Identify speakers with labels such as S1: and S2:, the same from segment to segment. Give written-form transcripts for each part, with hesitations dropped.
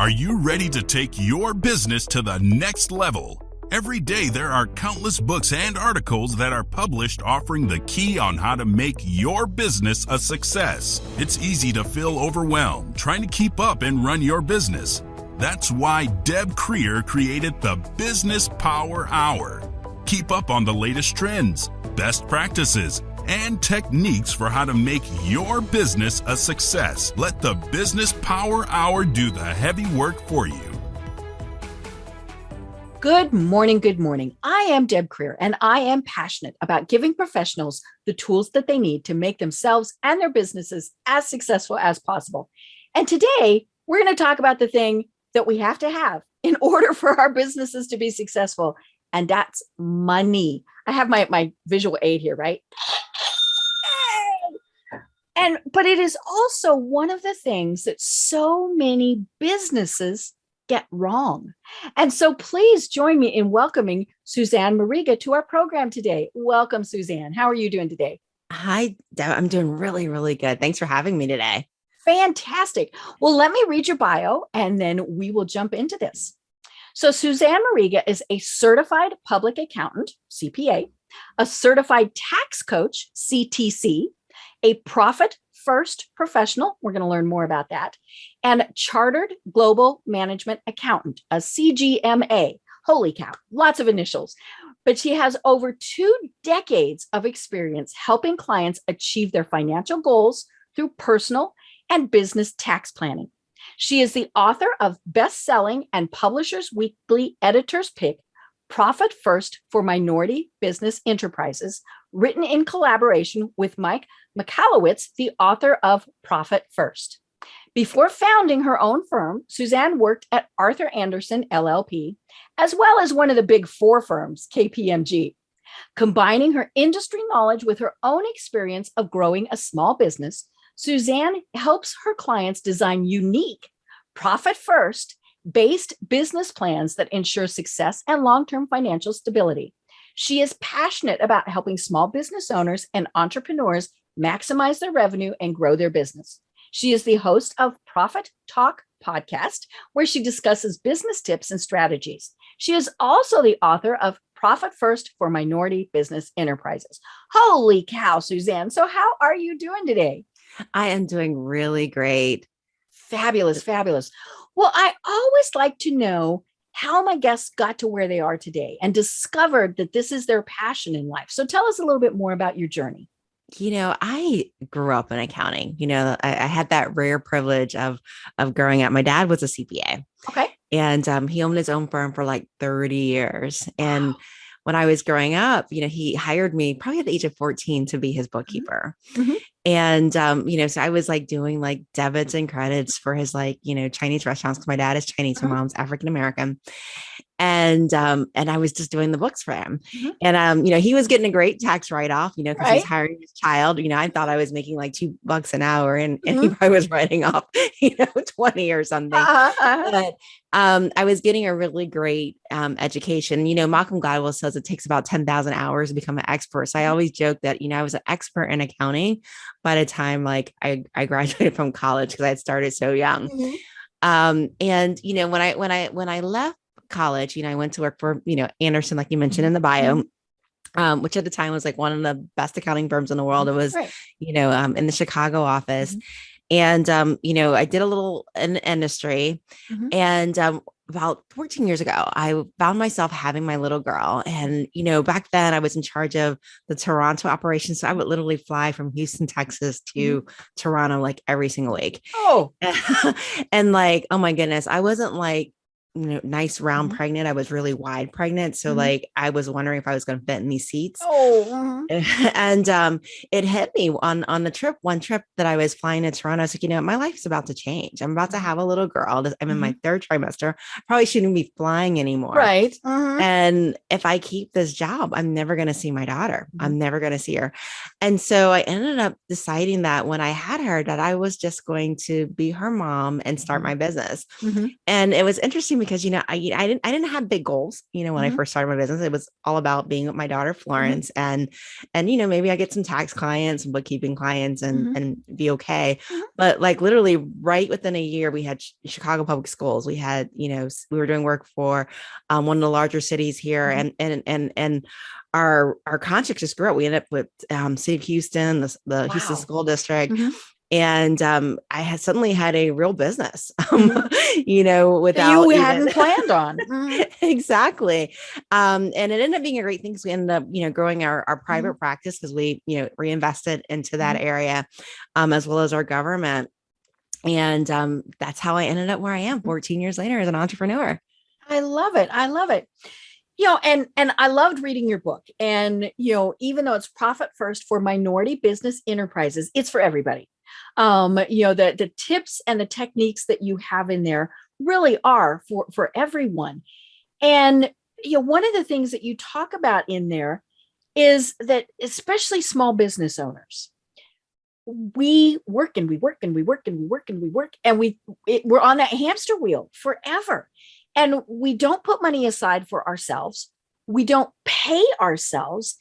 S1: Are you ready to take your business to the next level? Every day there are countless books and articles that are published offering the key on how to make your business a success. It's easy to feel overwhelmed trying to keep up and run your business. That's why Deb Creer created the Business Power Hour. Keep up on the latest trends, best practices, and techniques for how to make your business a success. Let the Business Power Hour do the heavy work for you.
S2: Good morning. Good morning. I am Deb Creer, and I am passionate about giving professionals the tools that they need to make themselves and their businesses as successful as possible. And today, we're going to talk about the thing that we have to have in order for our businesses to be successful, and that's money. I have my visual aid here, right? But it is also one of the things that so many businesses get wrong. And so please join me in welcoming Susanne Mariga to our program today. Welcome, Susanne. How are you doing today?
S3: Hi, Deb. I'm doing really, really good. Thanks for having me today.
S2: Fantastic. Well, let me read your bio and then we will jump into this. So Susanne Mariga is a certified public accountant, CPA, a certified tax coach, CTC, a profit first professional, we're going to learn more about that, and chartered global management accountant, a CGMA. Holy cow, lots of initials. But she has over 2 decades of experience helping clients achieve their financial goals through personal and business tax planning. She is the author of best-selling and Publishers Weekly Editor's Pick, Profit First for Minority Business Enterprises, written in collaboration with Mike Michalowicz, the author of Profit First. Before founding her own firm, Susanne worked at Arthur Andersen LLP, as well as one of the big 4 firms, KPMG. Combining her industry knowledge with her own experience of growing a small business, Susanne helps her clients design unique, profit first, based business plans that ensure success and long-term financial stability. She is passionate about helping small business owners and entrepreneurs maximize their revenue and grow their business. She is the host of Profit Talk podcast, where she discusses business tips and strategies. She is also the author of Profit First for Minority Business Enterprises. Holy cow, Susanne. So how are you doing today?
S3: I am doing really great.
S2: Fabulous, fabulous. Well, I always like to know how my guests got to where they are today and discovered that this is their passion in life. So tell us a little bit more about your journey.
S3: I grew up in accounting. I had that rare privilege of growing up. My dad was a CPA.
S2: Okay.
S3: And he owned his own firm for like 30 years. And wow. When I was growing up, he hired me probably at the age of 14 to be his bookkeeper. Mm-hmm. And, so I was like doing like debits and credits for his Chinese restaurants, because my dad is Chinese, my mom's African-American. And I was just doing the books for him. Mm-hmm. And, he was getting a great tax write-off, because right. He's hiring his child. I thought I was making like $2 an hour and he probably was writing off, 20 or something. But I was getting a really great education. Malcolm Gladwell says it takes about 10,000 hours to become an expert. So I always joke that, I was an expert in accounting by the time I graduated from college, because I had started so young. Mm-hmm. When I left college, I went to work for, Andersen, like you mentioned in the bio, which at the time was like one of the best accounting firms in the world. It was, right. In the Chicago office. Mm-hmm. And, I did a little in industry. Mm-hmm. And about 14 years ago, I found myself having my little girl. And, back then I was in charge of the Toronto operation. So I would literally fly from Houston, Texas to Toronto like every single week. Oh, and like, oh my goodness, I wasn't like, nice round pregnant. I was really wide pregnant. So like, I was wondering if I was going to fit in these seats. Oh, and it hit me on the one trip that I was flying to Toronto. I was like, my life's about to change. I'm about to have a little girl. I'm in my 3rd trimester. I probably shouldn't be flying anymore. Right. And if I keep this job, I'm never going to see my daughter. I'm never going to see her. And so I ended up deciding that when I had her, that I was just going to be her mom and start my business. And it was interesting because, I didn't have big goals, when I first started my business. It was all about being with my daughter, Florence, and, maybe I get some tax clients and bookkeeping clients and be okay. But like literally right within a year, we had Chicago Public Schools. We had, we were doing work for one of the larger cities here, and our contracts just grew up. We ended up with City of Houston, the Houston School District. And I had suddenly had a real business, without
S2: you hadn't planned on.
S3: Exactly. And it ended up being a great thing because we ended up, growing our private practice because we, reinvested into that area, as well as our government. And that's how I ended up where I am 14 years later as an entrepreneur.
S2: I love it. I love it. And I loved reading your book. And, even though it's profit first for minority business enterprises, it's for everybody. The tips and the techniques that you have in there really are for everyone. And, one of the things that you talk about in there is that especially small business owners, we work and we work and we work and we work and we work, and we're on that hamster wheel forever. And we don't put money aside for ourselves. We don't pay ourselves,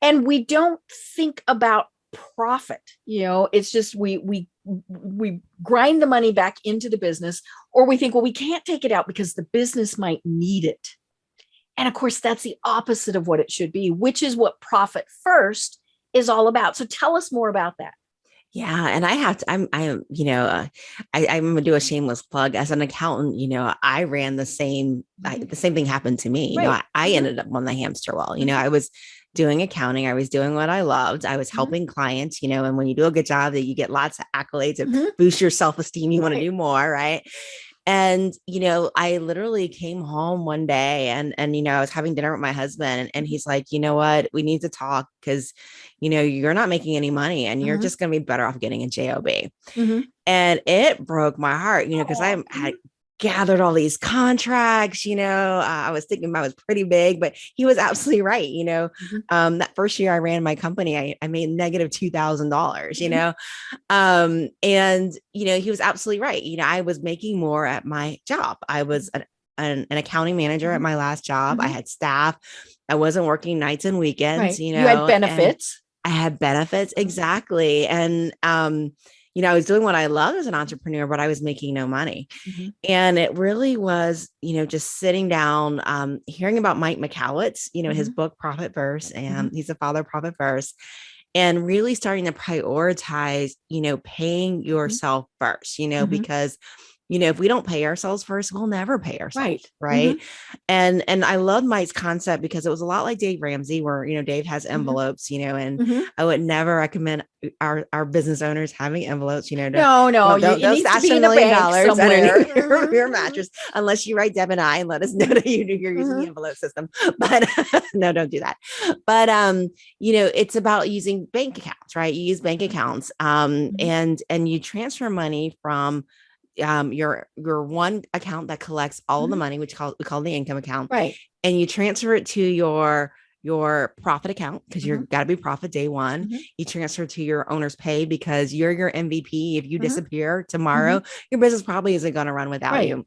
S2: and we don't think about profit. It's just we grind the money back into the business, or we think, well, we can't take it out because the business might need it. And of course, that's the opposite of what it should be, which is what profit first is all about. So tell us more about that.
S3: Yeah. And I'm going to do a shameless plug as an accountant. I ran the same thing happened to me.
S2: Right.
S3: I ended up on the hamster wheel. I was doing accounting. I was doing what I loved. I was helping clients, and when you do a good job, that you get lots of accolades and boost your self-esteem. You want to do more. Right. And, I literally came home one day and, I was having dinner with my husband, and he's like, you know what, we need to talk because, you're not making any money and you're just going to be better off getting a job. And it broke my heart, because I had gathered all these contracts, I was thinking I was pretty big, but he was absolutely right. That first year I ran my company, I made negative $2,000, and, he was absolutely right. I was making more at my job. I was an accounting manager at my last job. I had staff. I wasn't working nights and weekends,
S2: right. You had benefits.
S3: I had benefits. Exactly. And, I was doing what I love as an entrepreneur, but I was making no money. And it really was, just sitting down, hearing about Mike Michalowicz, his book, Profit First, and he's the father of Profit First, and really starting to prioritize, paying yourself first, because if we don't pay ourselves first, we'll never pay ourselves. Right. And I love Mike's concept because it was a lot like Dave Ramsey, where, Dave has envelopes, and I would never recommend our business owners having envelopes,
S2: No,
S3: don't stash $1 million
S2: somewhere.
S3: your mattress unless you write Deb and I and let us know that you're using the envelope system. But no, don't do that. But, it's about using bank accounts, right? You use bank accounts, and you transfer money from your one account that collects all the money, which we call the income account,
S2: right? And
S3: you transfer it to your profit account because you're got to be profit day one. You transfer to your owner's pay because you're your MVP. If you disappear tomorrow, your business probably isn't going to run without you.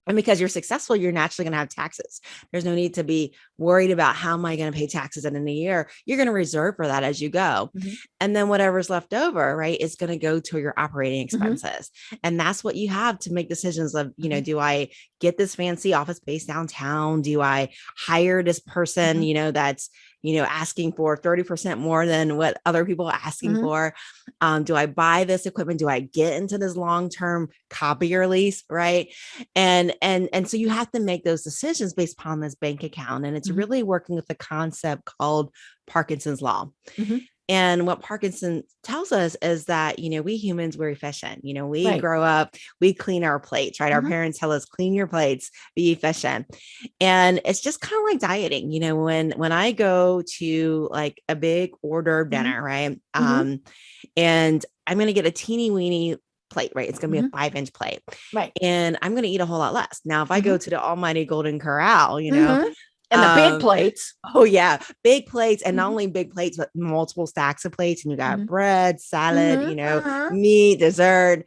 S3: And because you're successful, you're naturally going to have taxes. There's no need to be worried about how am I going to pay taxes in a year. You're going to reserve for that as you go. And then whatever's left over, right, is going to go to your operating expenses. And that's what you have to make decisions of, do I get this fancy office space downtown? Do I hire this person, that's, asking for 30% more than what other people are asking for? Do I buy this equipment? Do I get into this long-term copier lease? Right. And so you have to make those decisions based upon this bank account. And it's really working with the concept called Parkinson's Law. And what Parkinson tells us is that, we humans, we're efficient. We grow up, we clean our plates, right? Our parents tell us, clean your plates, be efficient. And it's just kind of like dieting. When I go to like a big hors d'oeuvre dinner, right? And I'm going to get a teeny weeny plate, right? It's going to be a 5-inch plate.
S2: Right.
S3: And I'm going to eat a whole lot less. Now, if I go to the almighty Golden Corral,
S2: and the big plates.
S3: Oh yeah. Big plates. And not only big plates, but multiple stacks of plates. And you got bread, salad, meat, dessert,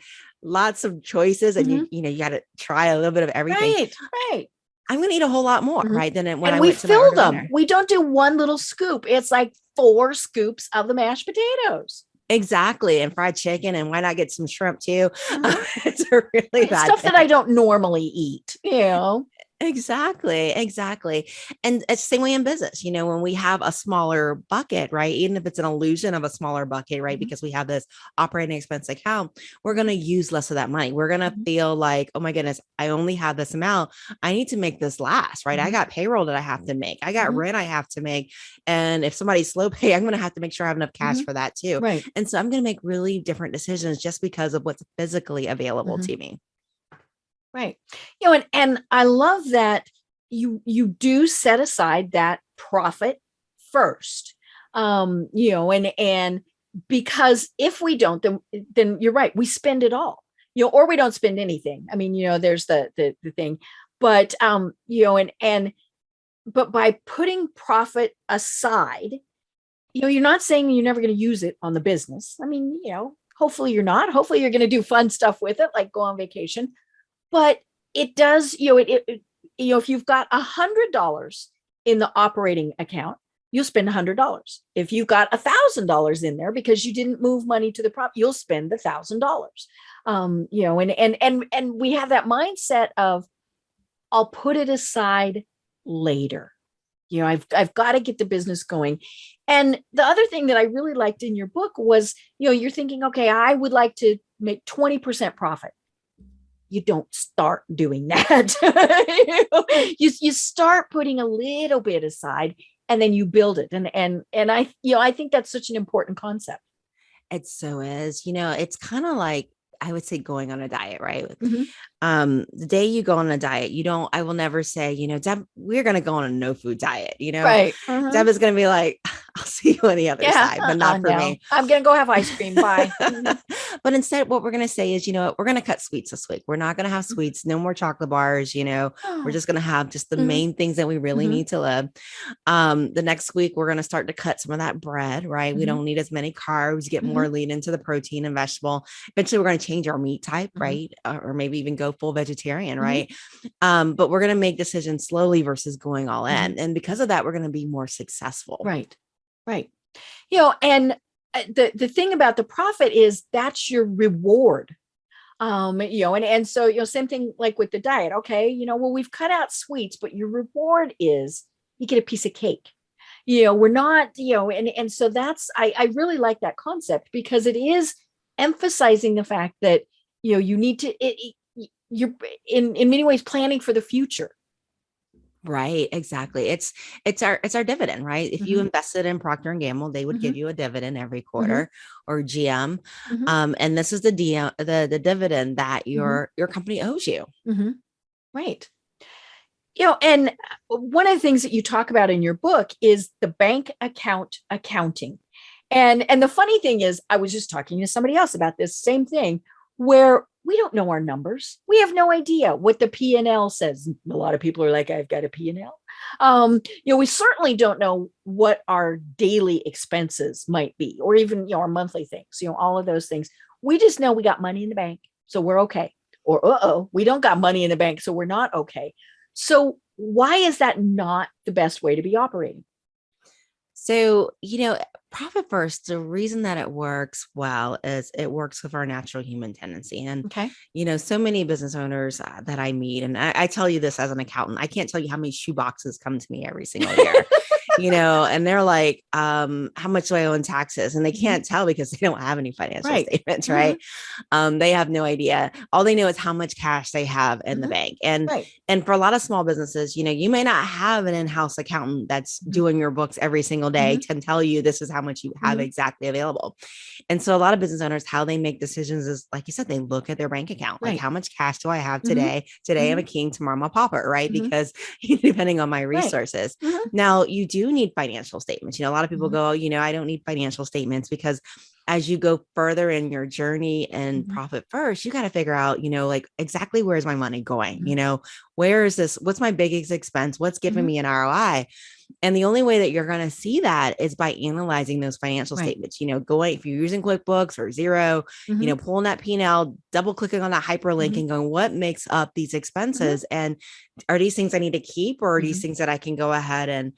S3: lots of choices and you got to try a little bit of everything.
S2: Right.
S3: I'm going to eat a whole lot more, right? Than when I
S2: we
S3: went to my
S2: fill
S3: order
S2: them.
S3: dinner.
S2: We don't do one little scoop. It's like 4 scoops of the mashed potatoes.
S3: Exactly. And fried chicken. And why not get some shrimp too? It's a really bad
S2: stuff
S3: thing.
S2: that I don't normally eat,
S3: Exactly. And it's the same way in business, when we have a smaller bucket, right? Even if it's an illusion of a smaller bucket, right? Because we have this operating expense account, we're going to use less of that money. We're going to feel like, oh my goodness, I only have this amount. I need to make this last, right? I got payroll that I have to make. I got rent I have to make. And if somebody's slow pay, I'm going to have to make sure I have enough cash for that too.
S2: Right.
S3: And so I'm going to make really different decisions just because of what's physically available to me.
S2: Right. And I love that you do set aside that profit first. And because if we don't, then you're right, we spend it all, or we don't spend anything. I mean, there's the thing, but but by putting profit aside, you're not saying you're never going to use it on the business. I mean, hopefully you're not. Hopefully you're going to do fun stuff with it, like go on vacation. But it does, if you've got $100 in the operating account, you'll spend $100. If you've got $1,000 in there because you didn't move money to the prop, you'll spend $1,000. And we have that mindset of, I'll put it aside later. I've got to get the business going. And the other thing that I really liked in your book was, you're thinking, okay, I would like to make 20% profit. You don't start doing that. You start putting a little bit aside and then you build it. And I think that's such an important concept.
S3: It so is, it's kind of like, I would say going on a diet, right? The day you go on a diet, I will never say, Deb, we're going to go on a no food diet,
S2: Right.
S3: Deb is going to be like, I'll see you on the other side, but not for me.
S2: I'm going to go have ice cream. Bye.
S3: But instead, what we're going to say is, we're going to cut sweets this week. We're not going to have sweets, no more chocolate bars, we're just going to have just the main things that we really need to live. The next week, we're going to start to cut some of that bread, right? We don't need as many carbs, get more lean into the protein and vegetable. Eventually, we're going to change our meat type, right? Or maybe even go full vegetarian, right? But we're going to make decisions slowly versus going all in. And because of that, we're going to be more successful.
S2: Right. And the thing about the profit is that's your reward. And so, same thing like with the diet. Okay. Well, we've cut out sweets, but your reward is you get a piece of cake. We're not, and so that's, I really like that concept because it is emphasizing the fact that, you need to, you're in many ways planning for the future.
S3: Right. Exactly. It's our dividend, right? If you invested in Procter & Gamble, they would give you a dividend every quarter, or GM. And this is the dividend that your company owes you.
S2: Right. And one of the things that you talk about in your book is the bank account accounting. And the funny thing is, I was just talking to somebody else about this same thing, where we don't know our numbers. We have no idea what the P&L says. A lot of people are like, I've got a P&L. We certainly don't know what our daily expenses might be, or even our monthly things, all of those things. We just know we got money in the bank, so we're okay. Or, we don't got money in the bank, so we're not okay. So why is that not the best way to be operating?
S3: So, profit first, the reason that it works well is it works with our natural human tendency. And, so many business owners that I meet, and I tell you this as an accountant, I can't tell you how many shoe boxes come to me every single year. And they're like, how much do I owe in taxes? And they can't tell because they don't have any financial statements, right? They have no idea. All they know is how much cash they have in the bank. And for a lot of small businesses, you may not have an in-house accountant that's doing your books every single day can tell you this is how much you have exactly available. And so a lot of business owners, how they make decisions is, like you said, they look at their bank account, like how much cash do I have today? Today I'm a king, tomorrow I'm a pauper, right? Because depending on my resources. Now you do do need financial statements. A lot of people go, I don't need financial statements, because as you go further in your journey and profit first, you got to figure out, like exactly where's my money going? Where is this? What's my biggest expense? What's giving me an ROI? And the only way that you're going to see that is by analyzing those financial statements, going, if you're using QuickBooks or Xero, pulling that P&L, double clicking on that hyperlink and going, what makes up these expenses? And are these things I need to keep, or are these things that I can go ahead and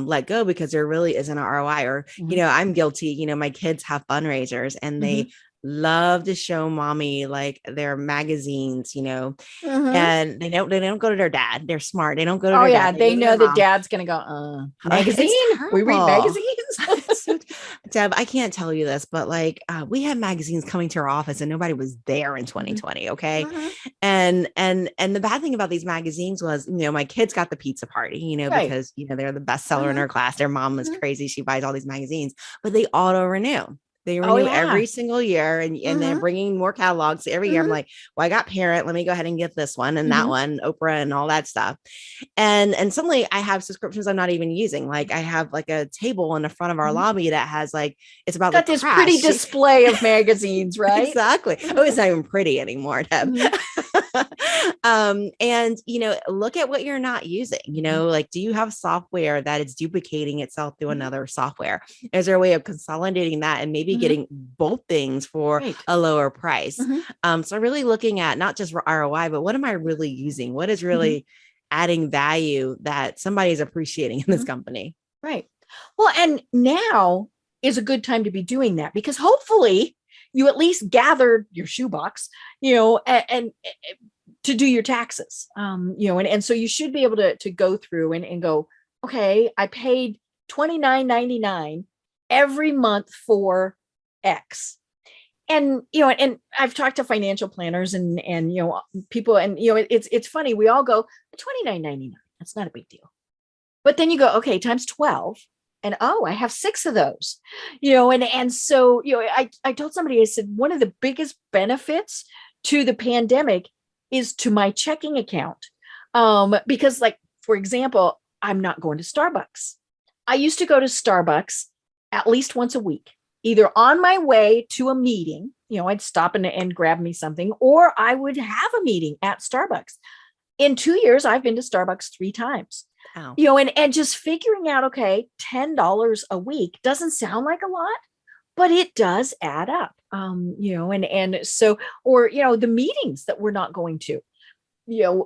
S3: let go because there really isn't an ROI? Or, I'm guilty, my kids have fundraisers and they love to show mommy like their magazines, and they don't go to their dad. They're smart. They don't go to their dad.
S2: They know that dad's going to go, magazine. We read magazines.
S3: Deb, I can't tell you this, but like, we had magazines coming to our office and nobody was there in 2020. Okay. And the bad thing about these magazines was, my kids got the pizza party, because, they're the best seller in their class. Their mom was crazy. She buys all these magazines, but they auto renew. They renew every single year, and they're bringing more catalogs every year. I'm like, well, I got Parent. Let me go ahead and get this one and that one, Oprah and all that stuff. And suddenly I have subscriptions I'm not even using. Like I have like a table in the front of our lobby that has like, it's about
S2: got this pretty display of magazines, right?
S3: Exactly. Oh, it's not even pretty anymore, Deb. And, look at what you're not using, like, do you have software that is duplicating itself through another software? Is there a way of consolidating that and maybe getting both things for a lower price? So really looking at not just ROI, but what am I really using? What is really adding value that somebody is appreciating in this company?
S2: Right. Well, and now is a good time to be doing that, because hopefully you at least gathered your shoebox, and to do your taxes, and so you should be able to go through and go, okay, I paid $29.99 every month for X. And, and I've talked to financial planners and people, and, it's funny. We all go $29.99. That's not a big deal. But then you go, okay, times 12. And I have 6 of those, and so, I told somebody, I said, one of the biggest benefits to the pandemic is to my checking account. Because like, for example, I'm not going to Starbucks. I used to go to Starbucks at least once a week, either on my way to a meeting, I'd stop and grab me something, or I would have a meeting at Starbucks. In 2 years, I've been to Starbucks 3 times. Wow. And just figuring out, okay, $10 a week doesn't sound like a lot, but it does add up. And so, or, the meetings that we're not going to,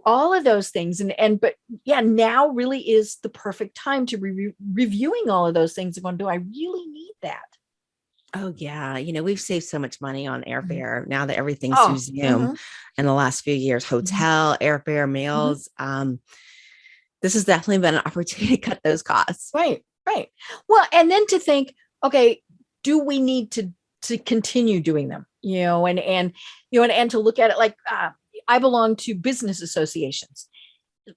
S2: all of those things. But yeah, now really is the perfect time to be reviewing all of those things and going, do I really need that?
S3: Oh yeah. We've saved so much money on airfare now that everything's through Zoom in the last few years, hotel, airfare, meals. This has definitely been an opportunity to cut those costs.
S2: Right. Well, and then to think, okay, do we need to continue doing them? And to look at it like, I belong to business associations.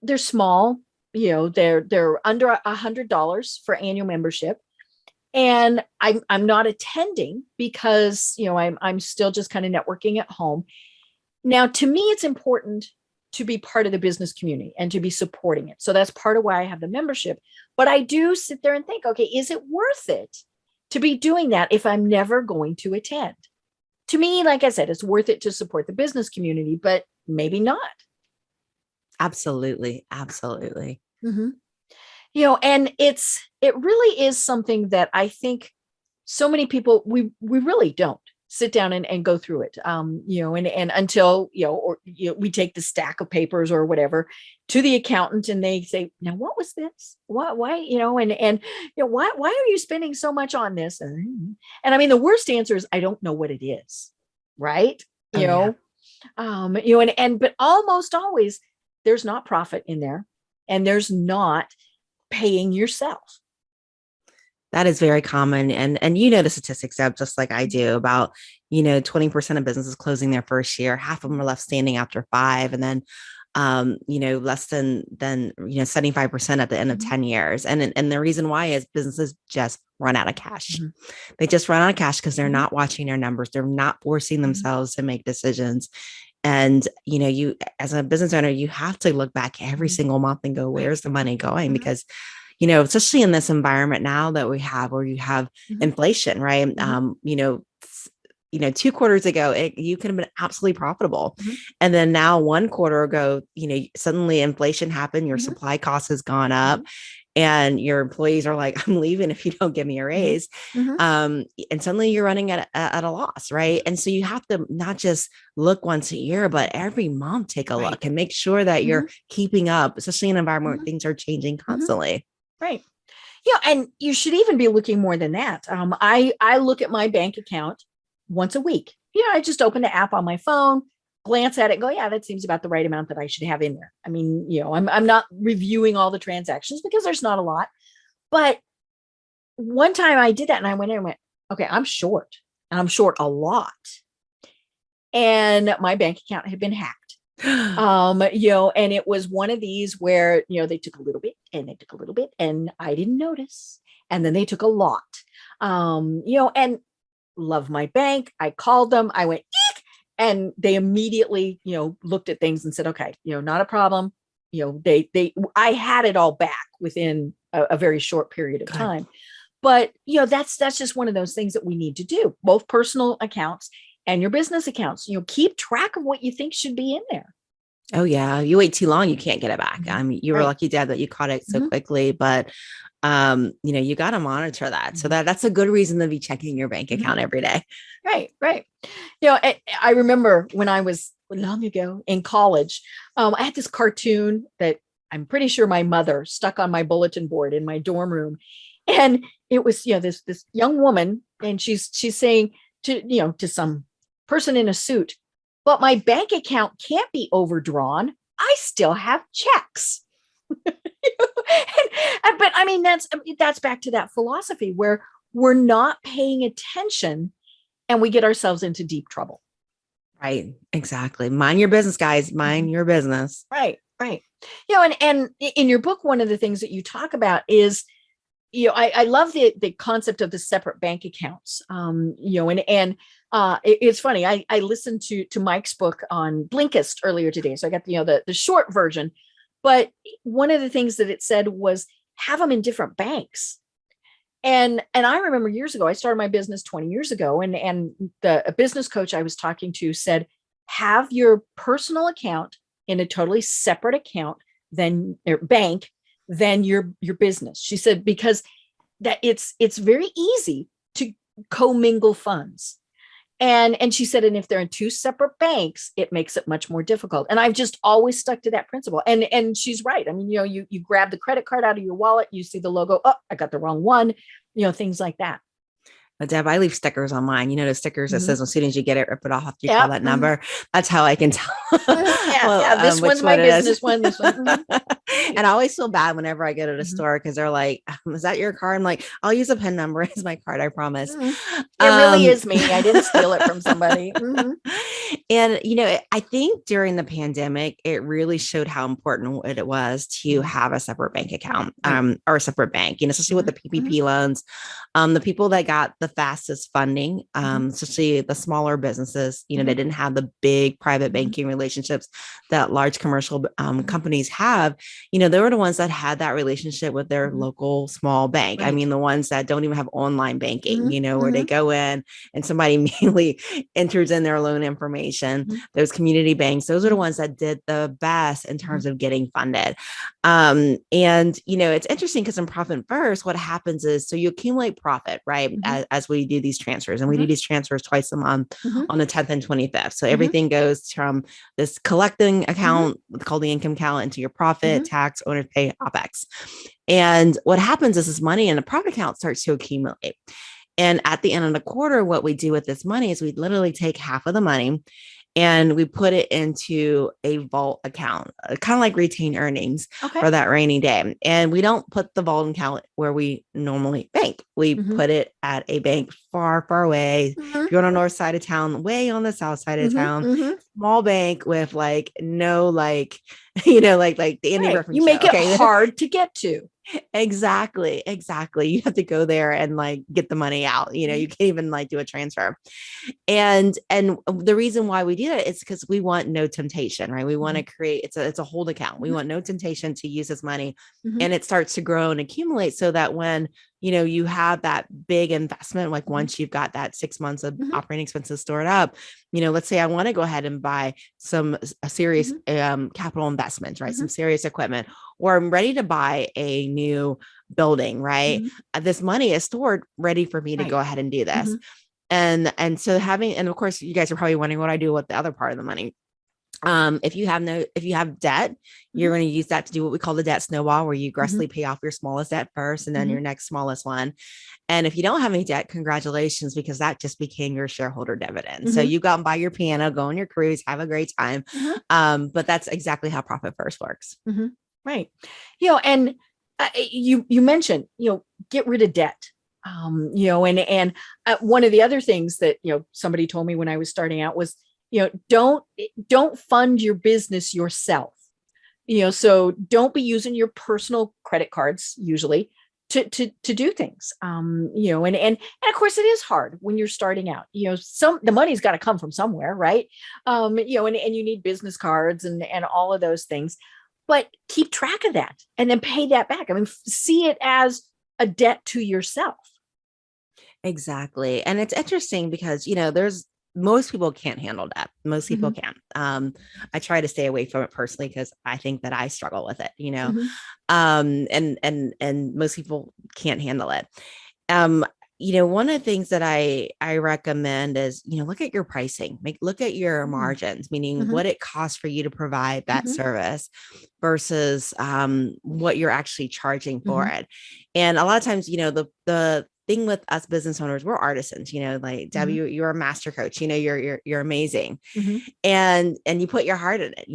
S2: They're small, they're under $100 for annual membership. And I'm not attending because, I'm still just kind of networking at home. Now, to me, it's important to be part of the business community and to be supporting it. So that's part of why I have the membership. But I do sit there and think, okay, is it worth it to be doing that if I'm never going to attend? To me, like I said, it's worth it to support the business community, but maybe not.
S3: Absolutely.
S2: And it really is something that I think so many people, we really don't sit down and go through it, and until, we take the stack of papers or whatever to the accountant and they say, now, what was this? Why, why are you spending so much on this? And I mean, the worst answer is, I don't know what it is. Right. But almost always there's not profit in there and there's not paying yourself.
S3: That is very common. And the statistics, Deb, just like I do, about, 20% of businesses closing their first year, half of them are left standing after 5. And then, less than 75% at the end of 10 years. And the reason why is businesses just run out of cash. They just run out of cash because they're not watching their numbers. They're not forcing themselves to make decisions. And, you, as a business owner, you have to look back every single month and go, where's the money going? Because especially in this environment now that we have, where you have inflation, right? 2 quarters ago, you could have been absolutely profitable. And then now 1 quarter ago, suddenly inflation happened, your supply cost has gone up, and your employees are like, I'm leaving if you don't give me a raise. And suddenly you're running at a loss, right? And so you have to not just look once a year, but every month take a look and make sure that you're keeping up, especially in an environment where things are changing constantly.
S2: Right. Yeah. And you should even be looking more than that. I look at my bank account once a week. I just open the app on my phone, glance at it, go, yeah, that seems about the right amount that I should have in there. I mean, I'm not reviewing all the transactions because there's not a lot. But one time I did that, and I went in and went, okay, I'm short, and I'm short a lot. And my bank account had been hacked. And it was one of these where, they took a little bit and they took a little bit and I didn't notice. And then they took a lot, and love my bank. I called them, I went, eek! And they immediately, looked at things and said, okay, not a problem. I had it all back within a very short period of time. But, that's just one of those things that we need to do, both personal accounts and your business accounts. Keep track of what you think should be in there.
S3: Oh yeah. You wait too long, you can't get it back. I mean, you were lucky, Dad, that you caught it so quickly, but you got to monitor that. So that's a good reason to be checking your bank account every day.
S2: Right. I remember when I was long ago in college, I had this cartoon that I'm pretty sure my mother stuck on my bulletin board in my dorm room. And it was, this young woman, and she's saying to some person in a suit, but my bank account can't be overdrawn. I still have checks. But I mean, that's back to that philosophy where we're not paying attention and we get ourselves into deep trouble.
S3: Right. Exactly. Mind your business, guys. Mind your business.
S2: Right. And in your book, one of the things that you talk about is, I love the concept of the separate bank accounts. It's funny. I listened to Mike's book on Blinkist earlier today. So I got, the short version. But one of the things that it said was have them in different banks. And I remember years ago, I started my business 20 years ago, and a business coach I was talking to said, have your personal account in a totally separate account than your bank, than your business. She said, because that it's very easy to commingle funds. And she said, and if they're in two separate banks, it makes it much more difficult. And I've just always stuck to that principle. And she's right. I mean, you grab the credit card out of your wallet, you see the logo, oh, I got the wrong one, things like that.
S3: Deb, I leave stickers on mine. The stickers that says as soon as you get it, rip it off after you call that number. That's how I can tell.
S2: This one's my business one. This one.
S3: And I always feel bad whenever I go to the store because they're like, is that your card? I'm like, I'll use a PIN number as my card. I promise.
S2: It really is me. I didn't steal it from somebody.
S3: And, I think during the pandemic, it really showed how important it was to have a separate bank account or a separate bank, especially with the PPP loans. The people that got the fastest funding, especially the smaller businesses, they didn't have the big private banking relationships that large commercial companies have. They were the ones that had that relationship with their local small bank. Right. I mean, the ones that don't even have online banking, where they go in and somebody immediately enters in their loan information. Those community banks, those are the ones that did the best in terms of getting funded. And, it's interesting because in Profit First, what happens is, so you accumulate profit, right? As we do these transfers, and we do these transfers twice a month on the 10th and 25th. So everything goes from this collecting account called the income account into your profit, tax, owner pay, OPEX. And what happens is this money in the profit account starts to accumulate. And at the end of the quarter, what we do with this money is we literally take half of the money and we put it into a vault account, kind of like retained earnings for that rainy day. And we don't put the vault account where we normally bank. We put it at a bank far, far away. If you're on the north side of town, way on the south side of town, small bank with no the Indian reference.
S2: You make it hard to get to.
S3: Exactly. Exactly. You have to go there and like get the money out. You can't even like do a transfer. And the reason why we do that is because we want no temptation, right? We want to create, it's a hold account. We want no temptation to use this money, and it starts to grow and accumulate so that when, you have that big investment, like once you've got that 6 months of operating expenses stored up, let's say I want to go ahead and buy a serious capital investment, right? Some serious equipment, or I'm ready to buy a new building, right? This money is stored ready for me to go ahead and do this. And so and of course you guys are probably wondering what I do with the other part of the money. If you have debt, you're going to use that to do what we call the debt snowball, where you aggressively pay off your smallest debt first and then your next smallest one. And if you don't have any debt, congratulations, because that just became your shareholder dividend. So you go out and buy your piano, go on your cruise, have a great time. But that's exactly how Profit First works.
S2: Right. And you mentioned, get rid of debt. And one of the other things that, somebody told me when I was starting out was, don't fund your business yourself. So don't be using your personal credit cards usually to do things. And of course it is hard when you're starting out. The money's got to come from somewhere, right? And you need business cards and all of those things. But keep track of that and then pay that back. I mean, see it as a debt to yourself.
S3: Exactly. And it's interesting because, most people can't handle debt. Most people can't. I try to stay away from it personally because I think that I struggle with it, and most people can't handle it. One of the things that I recommend is, look at your pricing, look at your margins, meaning what it costs for you to provide that service versus what you're actually charging for it. And a lot of times, the thing with us business owners, we're artisans, like Debbie, you're a master coach, you're amazing. And you put your heart in it,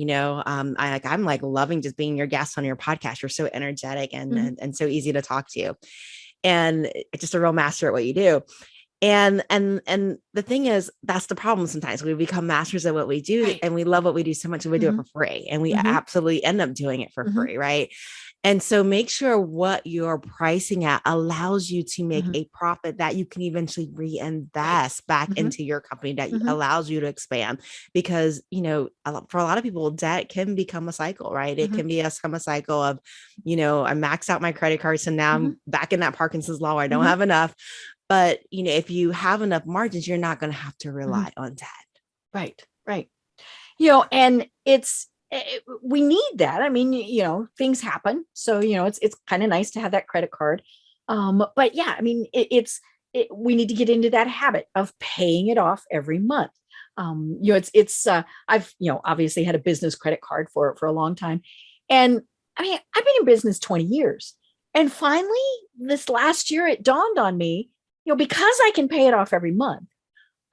S3: I'm like loving just being your guest on your podcast. You're so energetic and so easy to talk to, and just a real master at what you do. And the thing is, that's the problem. Sometimes we become masters at what we do, and we love what we do so much, and we do it for free, and we absolutely end up doing it for free. Right. And so make sure what you're pricing at allows you to make a profit that you can eventually reinvest back into your company, that allows you to expand. Because, for a lot of people, debt can become a cycle, right? It can become a cycle of, I maxed out my credit cards, and now I'm back in that Parkinson's law where I don't have enough. But, if you have enough margins, you're not going to have to rely on debt.
S2: Right. And we need that. I mean, things happen. So, it's kind of nice to have that credit card. But yeah, I mean, we need to get into that habit of paying it off every month. I've, obviously had a business credit card for a long time. And I mean, I've been in business 20 years. And finally, this last year, it dawned on me, because I can pay it off every month,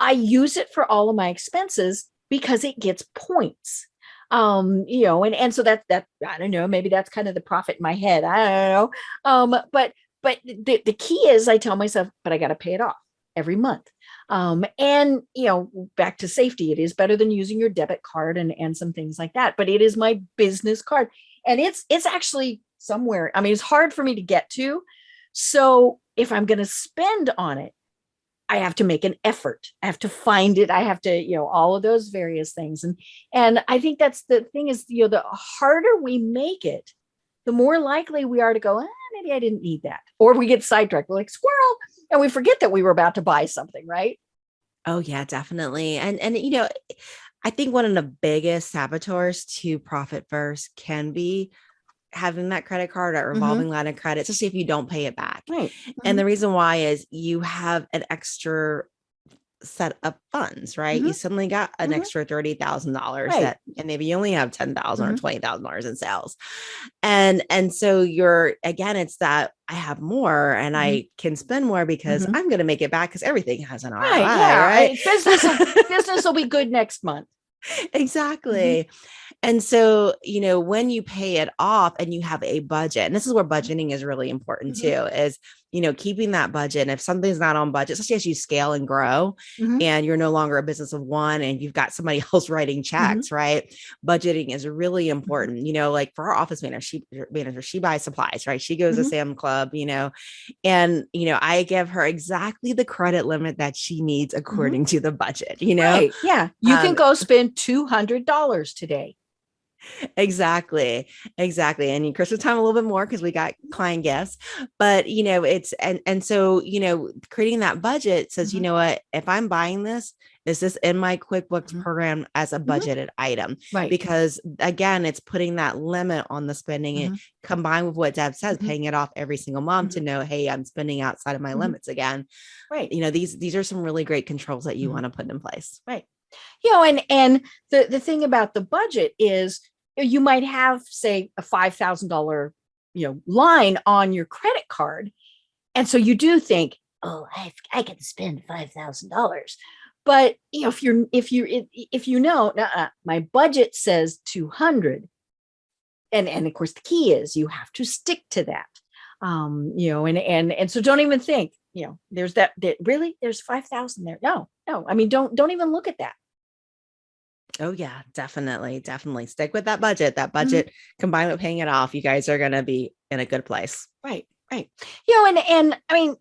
S2: I use it for all of my expenses because it gets points. And so that I don't know, maybe that's kind of the profit in my head. I don't know. But the key is, I tell myself, but I got to pay it off every month. And back to safety, it is better than using your debit card and some things like that. But it is my business card, and it's actually somewhere. I mean, it's hard for me to get to. So if I'm going to spend on it, I have to make an effort. I have to find it. I have to, all of those various things. And I think that's the thing is, the harder we make it, the more likely we are to go, maybe I didn't need that. Or we get sidetracked. We're like squirrel, and we forget that we were about to buy something, right?
S3: Oh yeah, definitely. And I think one of the biggest saboteurs to Profit First can be having that credit card or revolving line of credit, especially if you don't pay it back.
S2: Right.
S3: And the reason why is you have an extra set of funds, right? You suddenly got an extra $30,000 that, and maybe you only have $10,000 or $20,000 in sales. And so it's that I have more and I can spend more because I'm going to make it back because everything has an ROI, right?
S2: Business will be good next month.
S3: Exactly. And so, when you pay it off and you have a budget, and this is where budgeting is really important too, is, keeping that budget. And if something's not on budget, especially as you scale and grow and you're no longer a business of one and you've got somebody else writing checks, right? Budgeting is really important. Like for our office manager, she buys supplies, right? She goes to Sam Club, and, I give her exactly the credit limit that she needs according to the budget,
S2: Right. Yeah. You can go spend $200 today.
S3: Exactly. And in Christmas time, a little bit more because we got client guests, but so, creating that budget says, you know what, if I'm buying this, is this in my QuickBooks program as a budgeted item?
S2: Right.
S3: Because again, it's putting that limit on the spending and combined with what Deb says, paying it off every single month to know, hey, I'm spending outside of my limits again.
S2: Right.
S3: These are some really great controls that you want to put in place.
S2: Right. And the thing about the budget is, you might have, say, a $5,000, line on your credit card. And so you do think, oh, I can spend $5,000. But if you know, my budget says 200. And of course the key is you have to stick to that. And so don't even think, there's that really there's 5,000 there. No. I mean, don't even look at that.
S3: Oh yeah, definitely. Stick with that budget. That budget combined with paying it off, you guys are going to be in a good place.
S2: Right. And I mean,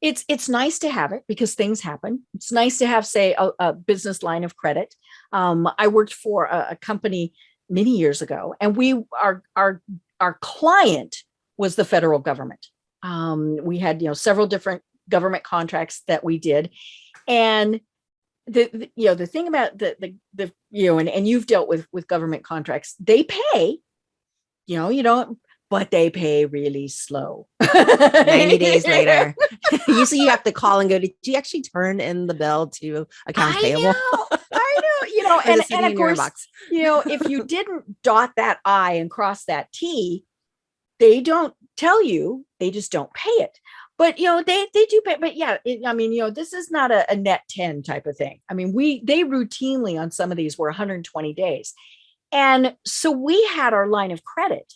S2: it's nice to have it because things happen. It's nice to have, say, a business line of credit. I worked for a company many years ago, and our client was the federal government. We had, several different government contracts that we did, and the thing about and you've dealt with government contracts, they pay, but they pay really slow.
S3: 90 days later. Usually you have to call and go, did you actually turn in the bill to accounts payable?
S2: I know, and of course, if you didn't dot that I and cross that T, they don't tell you, they just don't pay it. But, they do pay, but yeah, this is not a net 10 type of thing. I mean, they routinely on some of these were 120 days. And so we had our line of credit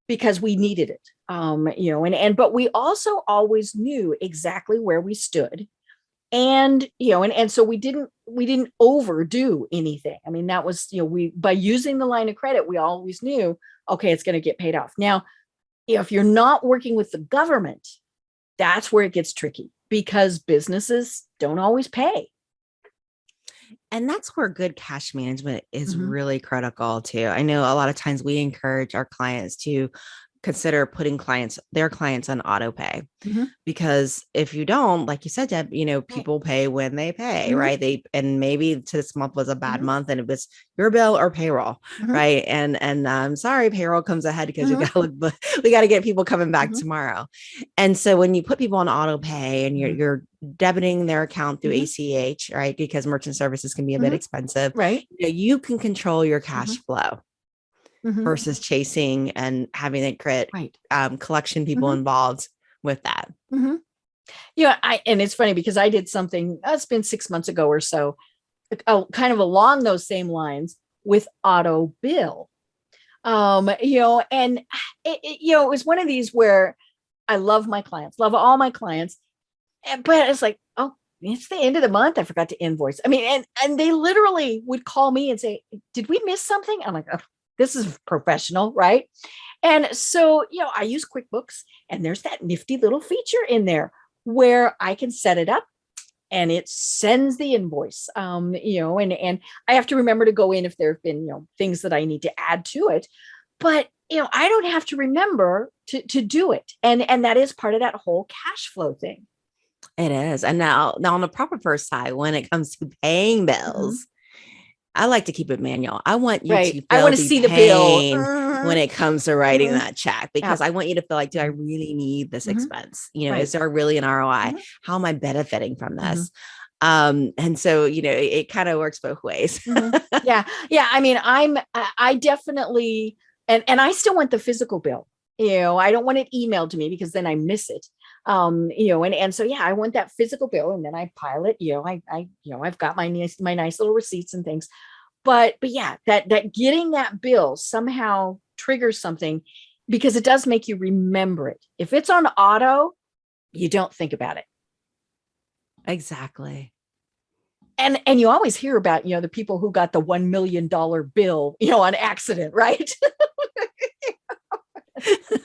S2: because we needed it. But we also always knew exactly where we stood. And, and so we didn't overdo anything. I mean, that was, by using the line of credit, we always knew, okay, it's going to get paid off. Now, if you're not working with the government, that's where it gets tricky because businesses don't always pay.
S3: And that's where good cash management is really critical too. I know a lot of times we encourage our clients to consider putting their clients on auto pay because if you don't, like you said, Deb, people pay when they pay, right? And maybe this month was a bad month and it was your bill or payroll, right? And I'm sorry, payroll comes ahead because we got to get people coming back tomorrow. And so when you put people on auto pay and you're debiting their account through ACH, right? Because merchant services can be a bit expensive,
S2: right?
S3: You can control your cash flow. Versus chasing and having it create collection people involved with that.
S2: And it's funny because I did something, it's been 6 months ago or so, kind of along those same lines with auto bill. And it was one of these where I love all my clients, but it's like, oh, it's the end of the month. I forgot to invoice. I mean, and they literally would call me and say, did we miss something? I'm like, oh, this is professional, right? And so, I use QuickBooks and there's that nifty little feature in there where I can set it up and it sends the invoice, and I have to remember to go in if there have been, things that I need to add to it, but, I don't have to remember to do it. And that is part of that whole cash flow thing.
S3: It is. And now on the proper first side, when it comes to paying bills, I like to keep it manual. I want you to
S2: I want to see the bill
S3: when it comes to writing that check, because I want you to feel like, do I really need this expense? Is there really an ROI? How am I benefiting from this? And so, it kind of works both ways.
S2: Yeah. I mean, I definitely, and I still want the physical bill. I don't want it emailed to me because then I miss it. And so, I want that physical bill and then I pile it, I've got my nice little receipts and things, but yeah, that getting that bill somehow triggers something because it does make you remember it. If it's on auto, you don't think about it.
S3: Exactly.
S2: And you always hear about, the people who got the $1 million bill, on accident, right?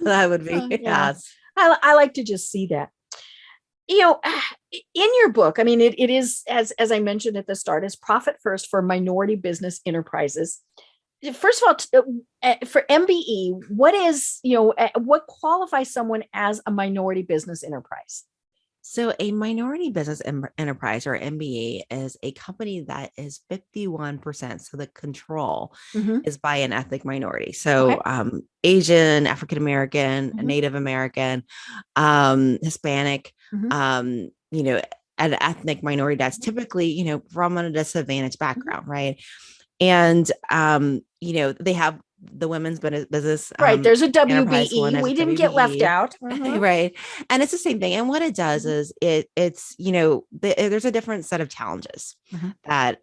S3: That would be,
S2: Yeah.
S3: yes.
S2: I like to just see that. In your book, I mean, it is, as I mentioned at the start, is profit first for minority business enterprises. First of all, for MBE, what qualifies someone as a minority business enterprise?
S3: So a minority business enterprise, or MBA, is a company that is 51%. So the control is by an ethnic minority. So Asian, African-American, Native American, Hispanic, an ethnic minority that's typically, from a disadvantaged background, right? And, they have the women's business.
S2: Right. There's a WBE. We didn't get left out.
S3: Right. And it's the same thing. And what it does is it's, there's a different set of challenges that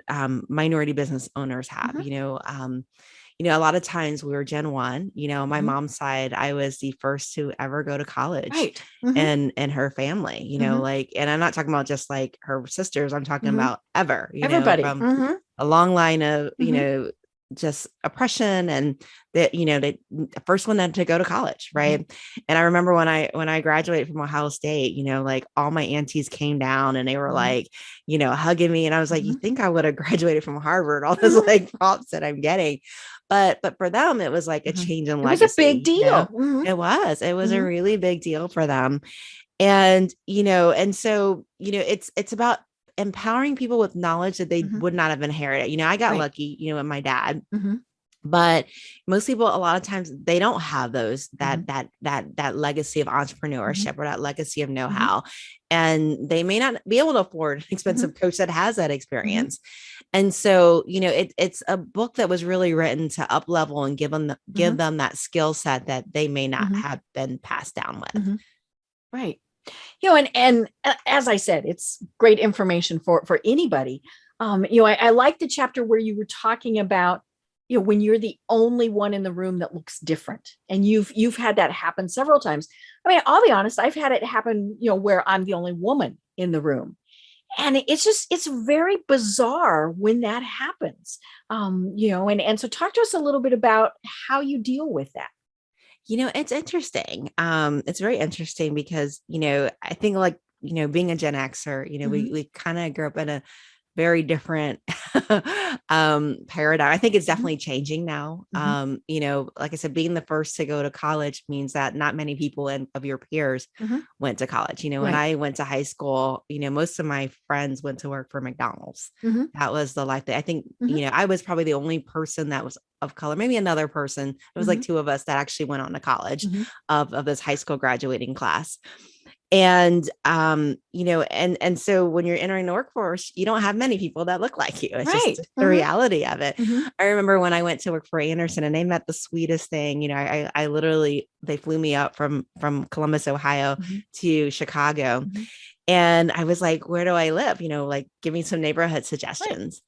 S3: minority business owners have, a lot of times we were Gen 1, my mom's side, I was the first to ever go to college,
S2: right.
S3: and her family, and I'm not talking about just like her sisters, I'm talking about everybody, from a long line of, just oppression, and that, the first one to go to college. Right. And I remember when I graduated from Ohio State, like all my aunties came down and they were like, hugging me. And I was like, you think I would have graduated from Harvard, all those like props that I'm getting. But for them, it was like a change in legacy.
S2: It was a big deal.
S3: It was a really big deal for them. And, and so, it's about empowering people with knowledge that they would not have inherited. I got lucky, with my dad, but most people, a lot of times, they don't have that legacy of entrepreneurship or that legacy of know-how, and they may not be able to afford an expensive coach that has that experience. And so, it's a book that was really written to up level and give them that skill set that they may not have been passed down with.
S2: Right. And as I said, it's great information for anybody. I like the chapter where you were talking about, when you're the only one in the room that looks different, and you've had that happen several times. I mean, I'll be honest, I've had it happen, where I'm the only woman in the room. And it's very bizarre when that happens. And so talk to us a little bit about how you deal with that.
S3: It's interesting. It's very interesting because, I think like, being a Gen Xer, we kind of grew up in a very different paradigm. I think it's definitely changing now. Like I said, being the first to go to college means that not many people of your peers went to college. When I went to high school, most of my friends went to work for McDonald's. That was the life that I think, I was probably the only person that was of color, maybe another person. It was like two of us that actually went on to college of this high school graduating class. And, and so when you're entering the workforce, you don't have many people that look like you. It's just the reality of it. I remember when I went to work for Andersen, and they met the sweetest thing. I literally, they flew me up from Columbus, Ohio to Chicago. And I was like, where do I live? Like, give me some neighborhood suggestions.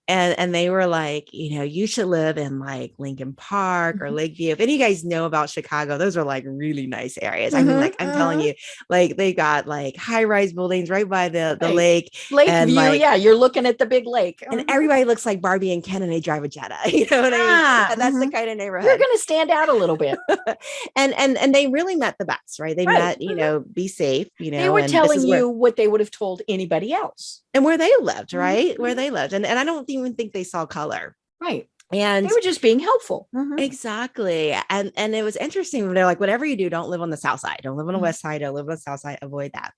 S3: And they were like, you should live in like Lincoln Park or Lakeview. If any of you guys know about Chicago, those are like really nice areas. I mean, like, I'm telling you, like, they got like high-rise buildings right by the lake.
S2: Lakeview,
S3: like,
S2: you're looking at the big lake.
S3: And everybody looks like Barbie and Ken, and they drive a Jetta. You know what I mean? And that's the kind of neighborhood.
S2: You're going to stand out a little bit.
S3: and they really met the best, right? They met, be safe,
S2: They were telling you what they would have told anybody else.
S3: And where they lived, right? Where they lived. And I don't even think they saw color.
S2: Right.
S3: And
S2: they were just being helpful.
S3: Exactly. And it was interesting. They're like, whatever you do, don't live on the south side. Don't live on the west side. Don't live on the south side. Avoid that.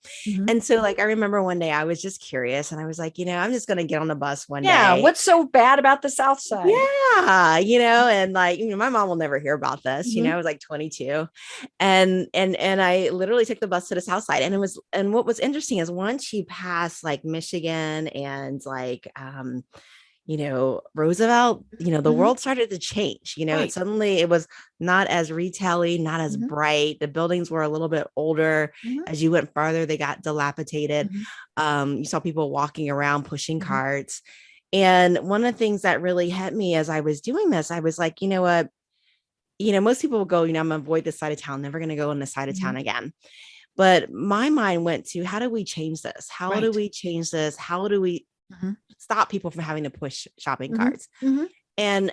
S3: And so like, I remember one day I was just curious, and I was like, I'm just going to get on the bus one day.
S2: Yeah. What's so bad about the south side?
S3: Yeah. And like, my mom will never hear about this. I was like 22, and I literally took the bus to the south side, and what was interesting is once you pass like Michigan and like, Roosevelt, the world started to change, suddenly it was not as retail-y, not as bright. The buildings were a little bit older. As you went farther, they got dilapidated. You saw people walking around, pushing carts. And one of the things that really hit me as I was doing this, I was like, you know what, most people will go, I'm gonna avoid this side of town, never going to go on this side of town again. But my mind went to, how do we change this? How do we change this? How do we stop people from having to push shopping carts? And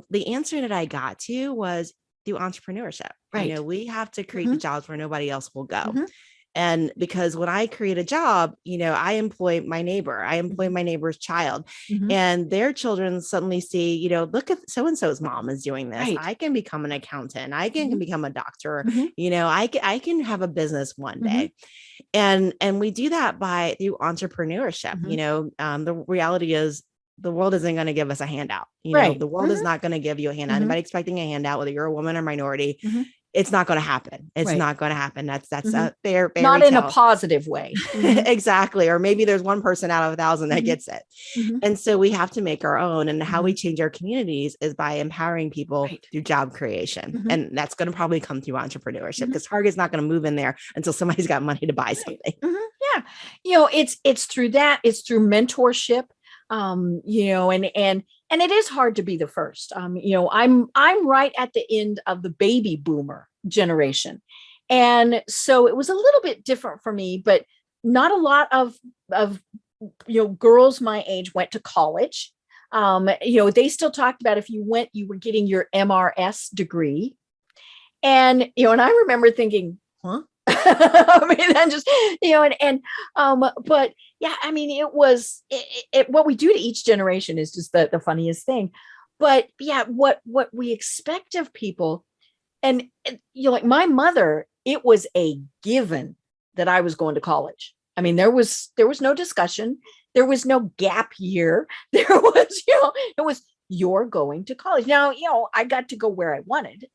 S3: the answer that I got to was through entrepreneurship. You know, we have to create the jobs where nobody else will go. And because when I create a job, you know, I employ my neighbor, I employ my neighbor's child, and their children suddenly see, you know, look at so-and-so's mom is doing this. I can become an accountant. I can become a doctor. You know, I can have a business one day. And we do that through entrepreneurship. You know, the reality is, the world isn't going to give us a handout. You know, the world is not going to give you a handout. Anybody expecting a handout, whether you're a woman or minority, it's not going to happen. It's not going to happen. That's a fair
S2: not in a positive way.
S3: Exactly. Or maybe there's one person out of 1,000 that gets it. And so we have to make our own. And how we change our communities is by empowering people through job creation. And that's going to probably come through entrepreneurship, because Target's not going to move in there until somebody's got money to buy something.
S2: Yeah. You know, it's through that, it's through mentorship. You know, and it is hard to be the first. You know, I'm right at the end of the baby boomer generation. And so it was a little bit different for me, but not a lot of, you know, girls my age went to college. You know, they still talked about if you went, you were getting your MRS degree. And, you know, and I remember thinking, huh? I mean, that just, you know, but yeah, I mean, it was what we do to each generation is just the funniest thing. But yeah, what we expect of people, and you know, like my mother, it was a given that I was going to college. I mean, there was no discussion. There was no gap year. There was, you know, it was, you're going to college. Now, you know, I got to go where I wanted.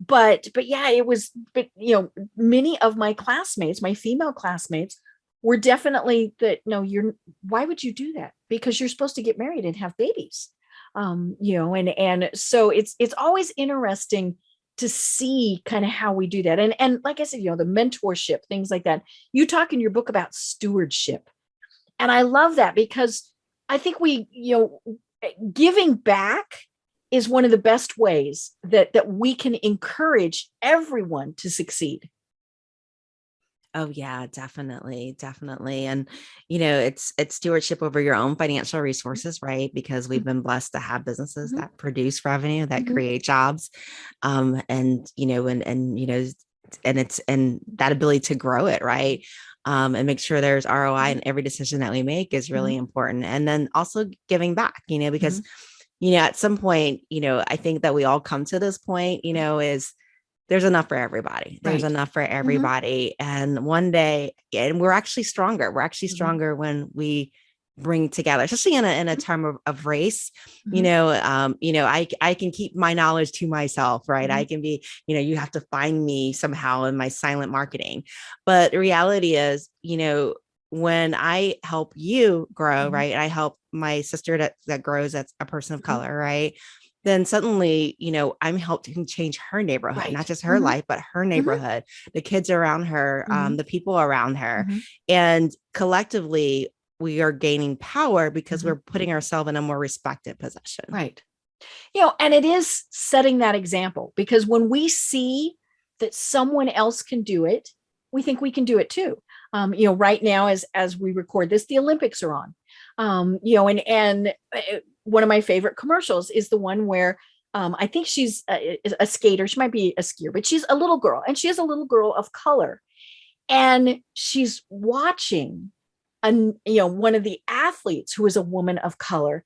S2: But yeah, it was, but you know, many of my classmates, my female classmates, were definitely that, no, why would you do that? Because you're supposed to get married and have babies. You know, and so it's always interesting to see kind of how we do that. And like I said, you know, the mentorship, things like that. You talk in your book about stewardship. And I love that, because I think you know, giving back is one of the best ways that we can encourage everyone to succeed.
S3: Oh yeah, definitely. And, you know, it's stewardship over your own financial resources, right? Because we've been blessed to have businesses that produce revenue, that create jobs. And, you know, and, you know, and that ability to grow it, right? And make sure there's ROI in every decision that we make is really important. And then also giving back, you know, because, you know, at some point, you know, I think that we all come to this point, you know, is there's enough for everybody. There's enough for everybody. And one day, and we're actually stronger. We're actually stronger when we bring together, especially in a term of race. You know, I can keep my knowledge to myself, right? I can be, you know, you have to find me somehow in my silent marketing. But the reality is, you know, when I help you grow, right? I help my sister that grows, that's a person of color, right? Then suddenly, you know, I'm helping change her neighborhood, not just her life, but her neighborhood, the kids around her, the people around her. And collectively, we are gaining power because we're putting ourselves in a more respected position.
S2: Right. You know, and it is setting that example, because when we see that someone else can do it, we think we can do it too. You know, right now, as we record this, the Olympics are on. You know, and one of my favorite commercials is the one where I think she's a skater. She might be a skier, but she's a little girl, and she is a little girl of color, and she's watching one of the athletes who is a woman of color.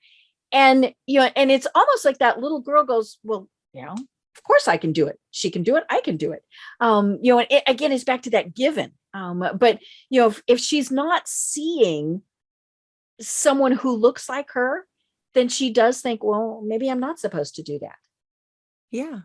S2: And, you know, and it's almost like that little girl goes, well, you know, of course I can do it. She can do it. I can do it. You know, and again, it's back to that given. But, you know, if she's not seeing someone who looks like her, then she does think, well, maybe I'm not supposed to do that.
S3: Yeah,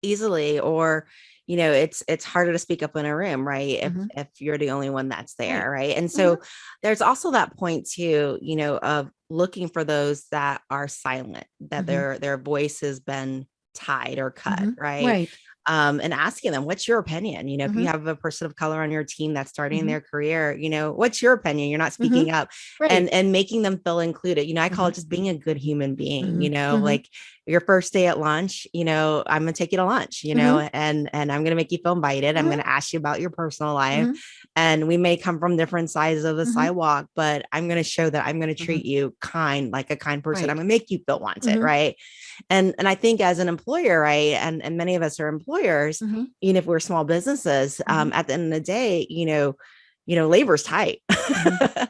S3: easily. Or, you know, it's harder to speak up in a room, right? If you're the only one that's there, right? And so there's also that point too, you know, of looking for those that are silent, that their voice has been tied or cut, right? and asking them, what's your opinion? You know, if you have a person of color on your team that's starting their career, you know, what's your opinion? You're not speaking up, and making them feel included. You know, I call it just being a good human being, you know, like your first day at lunch, you know, I'm going to take you to lunch, you know, and I'm going to make you feel invited. I'm going to ask you about your personal life, and we may come from different sides of the sidewalk, but I'm going to show that I'm going to treat you like a kind person. I'm going to make you feel wanted. Right. And I think as an employer, right. And many of us are employers, even if we're small businesses, at the end of the day, you know, labor's tight.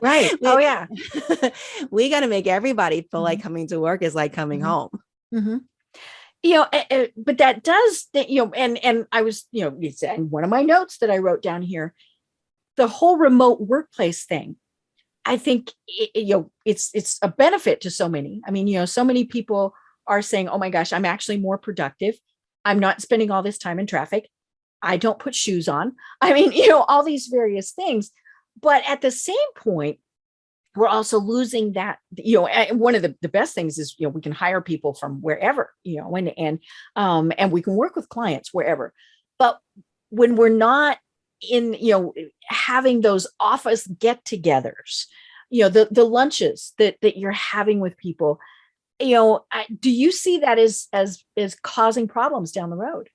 S2: Right. Oh yeah.
S3: We got to make everybody feel like coming to work is like coming home.
S2: You know, but that does, you know, and I was, you know, it's in one of my notes that I wrote down here, the whole remote workplace thing. I think, you know, it's a benefit to so many. I mean, you know, so many people are saying, oh my gosh, I'm actually more productive. I'm not spending all this time in traffic. I don't put shoes on. I mean, you know, all these various things. But at the same point, we're also losing that, you know, and one of the best things is, you know, we can hire people from wherever, you know, and we can work with clients wherever. But when we're not in, you know, having those office get-togethers, you know, the lunches that you're having with people, you know, do you see that as causing problems down the road?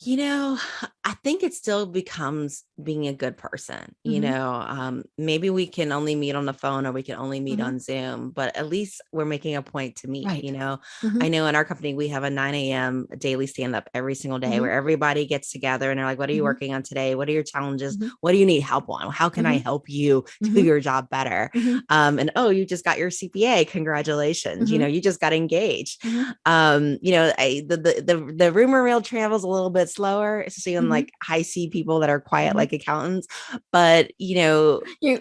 S3: You know, I think it still becomes being a good person. You know, maybe we can only meet on the phone, or we can only meet on Zoom, but at least we're making a point to meet.
S2: Right.
S3: You know, I know in our company, we have a 9 a.m. daily stand up every single day where everybody gets together and they're like, what are you working on today? What are your challenges? What do you need help on? How can I help you do your job better? And oh, you just got your CPA. Congratulations. You know, you just got engaged. You know, the rumor mill travels a little bit slower, especially on like high C people that are quiet like accountants. But you know, you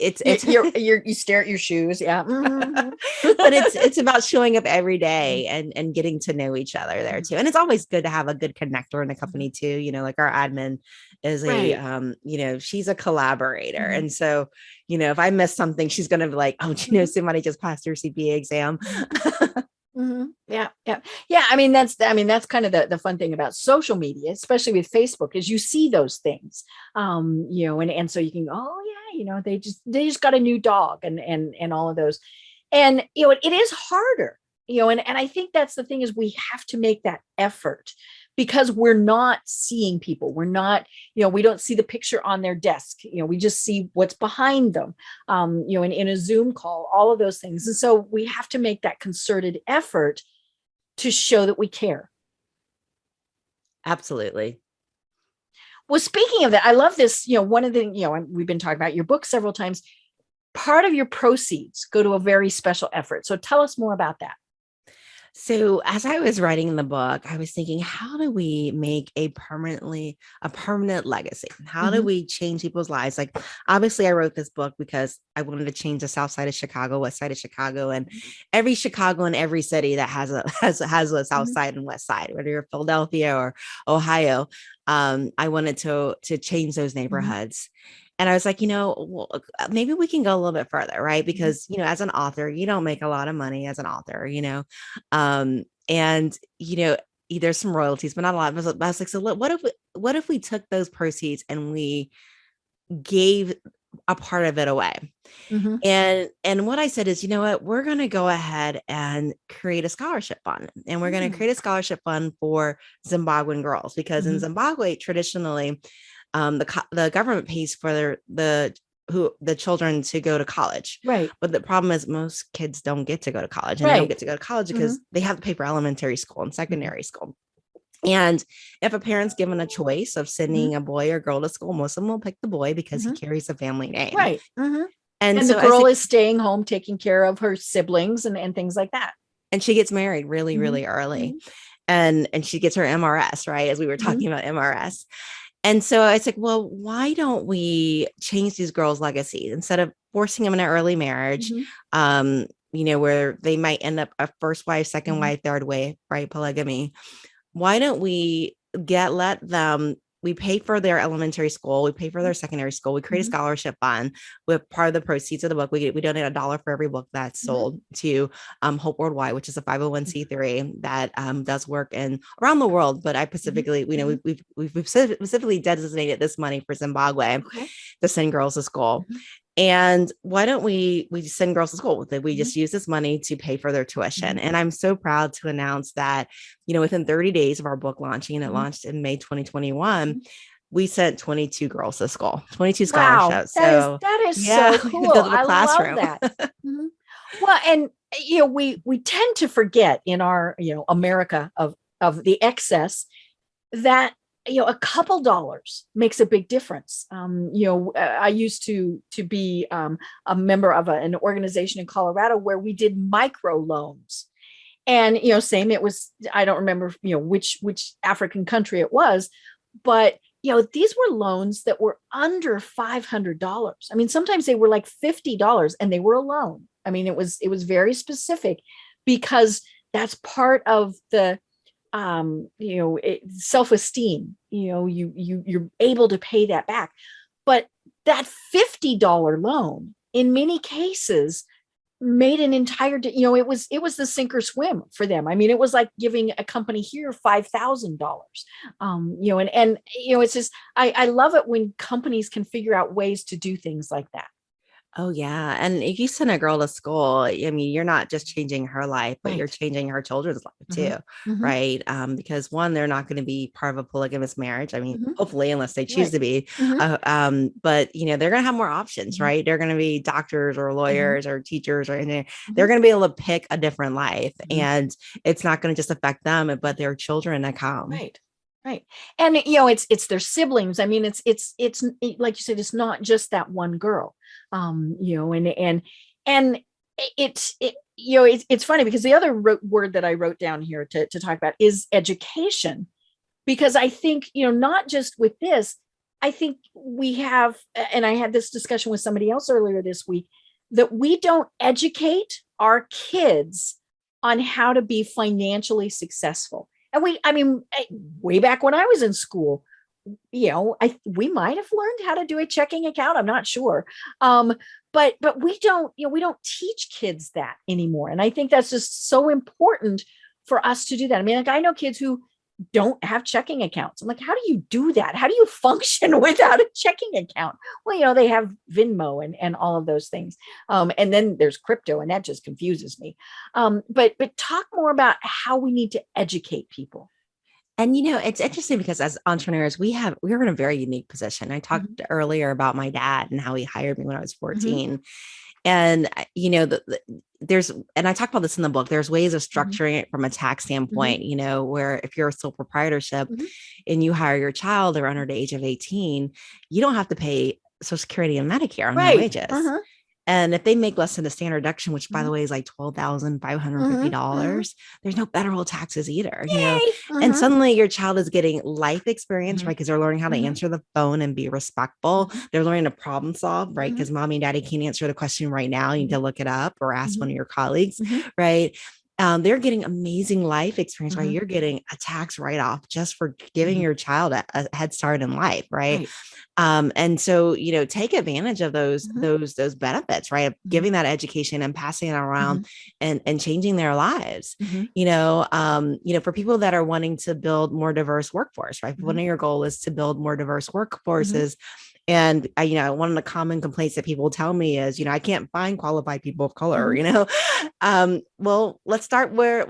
S2: stare at your shoes, yeah.
S3: But it's about showing up every day and getting to know each other there too. And it's always good to have a good connector in the company too. You know, like our admin is you know, she's a collaborator, and so you know, if I miss something, she's gonna be like, oh, do you know somebody just passed her CPA exam?
S2: Yeah. I mean, that's kind of the fun thing about social media, especially with Facebook, is you see those things, you know, and so you can go, oh yeah, you know, they just got a new dog and all of those. And, you know, it is harder, you know, and I think that's the thing, is we have to make that effort, because we're not seeing people. We're not, you know, we don't see the picture on their desk. You know, we just see what's behind them, you know, in a Zoom call, all of those things. And so we have to make that concerted effort to show that we care.
S3: Absolutely.
S2: Well, speaking of that, I love this, you know, one of the, you know, we've been talking about your book several times. Part of your proceeds go to a very special effort. So tell us more about that.
S3: So as I was writing the book, I was thinking, how do we make a permanent legacy? How do we change people's lives? Like, obviously I wrote this book because I wanted to change the South side of Chicago, West side of Chicago, and every Chicago and every city that has a South side and West side, whether you're Philadelphia or Ohio. I wanted to change those neighborhoods. And I was like, you know, well, maybe we can go a little bit further, right? Because, you know, as an author, you don't make a lot of money as an author, you know, and, you know, there's some royalties, but not a lot. But I was like, so what if we took those proceeds and we gave a part of it away? And what I said is, you know what, we're going to go ahead and create a scholarship fund, and we're going to create a scholarship fund for Zimbabwean girls, because in Zimbabwe, traditionally, the government pays for the children to go to college.
S2: Right.
S3: But the problem is most kids don't get to go to college, and they don't get to go to college because they have to pay for elementary school and secondary school. And if a parent's given a choice of sending a boy or girl to school, most of them will pick the boy because he carries a family name.
S2: Right. And
S3: so
S2: the girl is staying home, taking care of her siblings and things like that.
S3: And she gets married really, really early. And she gets her MRS, right? As we were talking about MRS. And so I was like, well, why don't we change these girls' legacy instead of forcing them in an early marriage, you know, where they might end up a first wife, second wife, third wife, right? Polygamy. Why don't we let them we pay for their elementary school, we pay for their secondary school, we create a scholarship fund with part of the proceeds of the book. We donate $1 for every book that's sold to Hope Worldwide, which is a 501c3 that does work in around the world. But I specifically, we've specifically designated this money for Zimbabwe to send girls to school. And why don't we send girls to school? We just use this money to pay for their tuition. And I'm so proud to announce that, within 30 days of our book launching, and it launched in May 2021, we sent 22 girls to school, 22 scholarships.
S2: Wow, that is so cool. I love that. Well, and we tend to forget in our America of the excess that a couple dollars makes a big difference. I used to be a member of an organization in Colorado where we did micro loans, and same. It was, I don't remember which African country it was, but these were loans that were under $500. I mean, sometimes they were like $50, and they were a loan. I mean, it was very specific, because that's part of the self-esteem. You're able to pay that back. But that $50 loan in many cases made an entire it was the sink or swim for them. I mean, it was like giving a company here $5,000. And it's just, I love it when companies can figure out ways to do things like that.
S3: Oh, yeah. And if you send a girl to school, I mean, you're not just changing her life, but you're changing her children's life too. Right. Because one, they're not going to be part of a polygamous marriage. I mean, hopefully, unless they choose to be. But, they're going to have more options, right? They're going to be doctors or lawyers or teachers, or they're going to be able to pick a different life. And it's not going to just affect them, but their children that come.
S2: Right. And, it's their siblings. I mean, it's like you said, it's not just that one girl, and it's funny, because the other word that I wrote down here to talk about is education, because I think, not just with this, I think we have, and I had this discussion with somebody else earlier this week, that we don't educate our kids on how to be financially successful. And way back when I was in school, we might have learned how to do a checking account. I'm not sure. But we don't teach kids that anymore. And I think that's just so important for us to do that. I mean, like, I know kids who don't have checking accounts. I'm like, how do you do that? How do you function without a checking account? Well, they have Venmo and all of those things. And then there's crypto, and that just confuses me. But talk more about how we need to educate people.
S3: And, it's interesting, because as entrepreneurs, we're in a very unique position. I talked earlier about my dad and how he hired me when I was 14. And, and I talk about this in the book, there's ways of structuring it from a tax standpoint, where if you're a sole proprietorship and you hire your child, they're under the age of 18, you don't have to pay Social Security and Medicare on their wages. And if they make less than the standard deduction, which by the way is like $12,550, there's no federal taxes either. And suddenly your child is getting life experience, right? Because they're learning how to answer the phone and be respectful. They're learning to problem solve, right? Because mommy and daddy can't answer the question right now. You need to look it up or ask one of your colleagues, right? They're getting amazing life experience, right? You're getting a tax write-off just for giving your child a head start in life, right? And so, take advantage of those benefits, right? Of giving that education and passing it around and changing their lives, for people that are wanting to build more diverse workforce, right? One of your goals is to build more diverse workforces. And one of the common complaints that people tell me is, I can't find qualified people of color, well, let's start where